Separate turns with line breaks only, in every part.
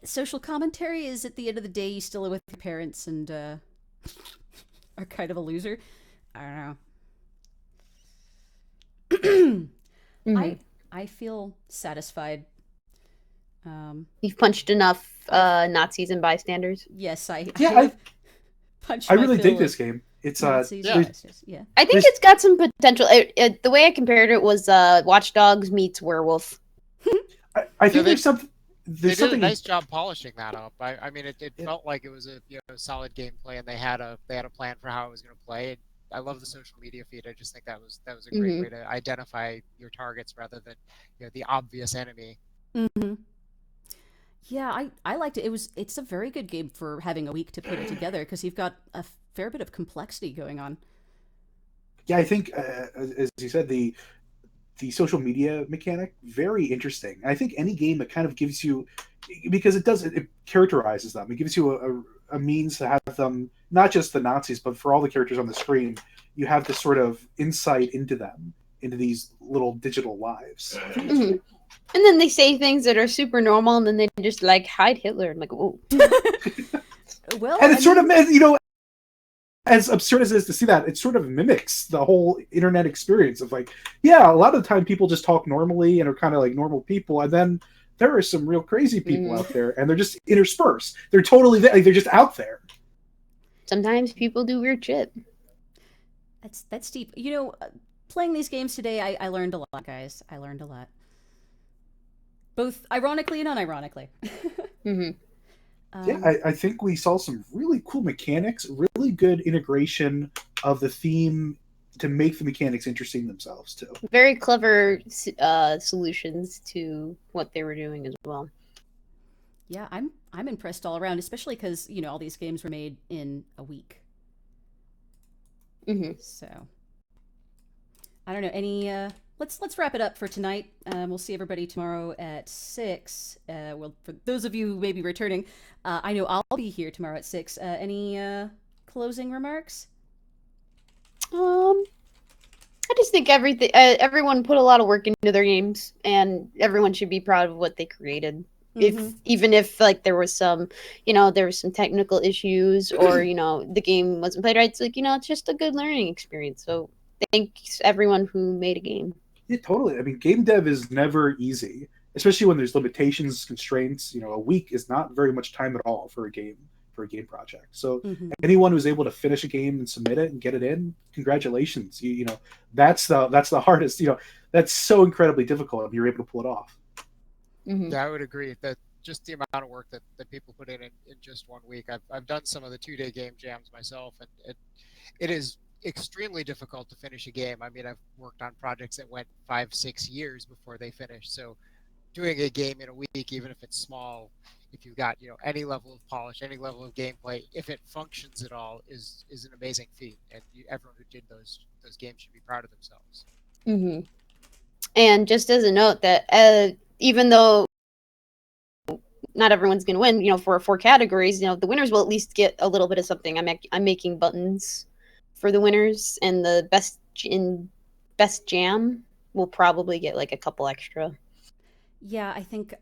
social commentary is at the end of the day, you still live with your parents and are kind of a loser. I don't know.
Hmm.
I feel satisfied. Um,
You've punched enough
I've
Nazis and bystanders.
yes, I
Yeah,
have
I
punched my
really dig
fill
this
of
game. It's
Nazis and
Yeah.
bastards. Yeah.
I think
there's
it's got some potential. The way I compared it was Watch Dogs meets Werewolf.
I
Yeah,
think there's something
they
there's
did a
something
nice job polishing that up. I mean, it
yeah,
felt like it was a solid gameplay, and they had a plan for how it was going to play. And I love the social media feed. I just think that was a great
Hmm.
way to identify your targets rather than the obvious enemy.
Hmm. Yeah, I liked it. It's a very good game for having a week to put it together because you've got a fair bit of complexity going on.
I think as you said, the social media mechanic very interesting. I think any game that kind of gives you, because it characterizes them. It gives you a means to have them, not just the Nazis, but for all the characters on the screen, you have this sort of insight into them, into these little digital lives. I think it's
Hmm.
really
And then they say things that are super normal, and then they just like hide Hitler. I'm like, oh.
Well,
and
I
it's sort of,
mean,
as absurd as it is to see that, it sort of mimics the whole internet experience of like, yeah, a lot of the time people just talk normally and are kind of like normal people, and then there are some real crazy people
Mm.
out there, and they're just interspersed. They're totally like, they're just out there.
Sometimes people do weird shit.
that's deep. Playing these games today, I learned a lot, guys. I learned a lot, both ironically and unironically.
Hmm.
Yeah,
um,
I think we saw some really cool mechanics, really good integration of the theme to make the mechanics interesting themselves too.
Very clever solutions to what they were doing as well.
yeah, I'm impressed all around, especially because all these games were made in a week.
Hmm.
So I don't know. Any let's wrap it up for tonight. We'll see everybody tomorrow at 6. Well, for those of you who may be returning, I know I'll be here tomorrow at 6. Any closing remarks?
I just think everyone put a lot of work into their games, and everyone should be proud of what they created.
Mm-hmm.
Even if like there was some technical issues, or the game wasn't played right, it's like it's just a good learning experience. So thanks everyone who made a game.
Yeah, totally. I mean, game dev is never easy, especially when there's limitations, constraints. A week is not very much time at all for a game project. So
Mm-hmm.
anyone who's able to finish a game and submit it and get it in, congratulations. That's the hardest. That's so incredibly difficult, and you're able to pull it off.
Hmm.
Yeah, I would agree that just the amount of work that people put in just one week. I've done some of the 2-day game jams myself, and it is extremely difficult to finish a game. I mean, I've worked on projects that went 5, 6 years before they finished. So doing a game in a week, even if it's small, if you've got any level of polish, any level of gameplay, if it functions at all, is an amazing feat. And everyone who did those games should be proud of themselves.
Hmm. And just as a note that even though not everyone's going to win, for 4 categories, the winners will at least get a little bit of something. I'm making buttons for the winners, and the best jam will probably get like a couple extra.
Yeah, I think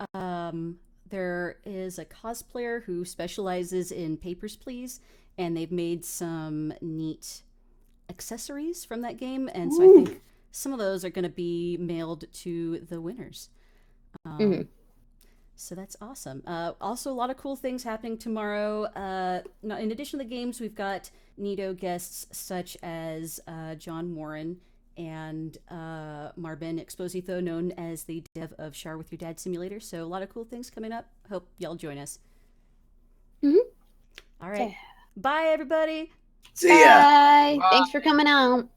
there is a cosplayer who specializes in Papers, Please, and they've made some neat accessories from that game, and so I think some of those are going to be mailed to the winners.
Hmm.
So that's awesome. Also, a lot of cool things happening tomorrow. In addition to the games, we've got Nito guests such as John Warren and Marvin Exposito, known as the dev of Share with Your Dad Simulator. So a lot of cool things coming up. Hope y'all join us.
Hmm.
All right. Bye, everybody.
See ya.
Bye. Thanks for coming out.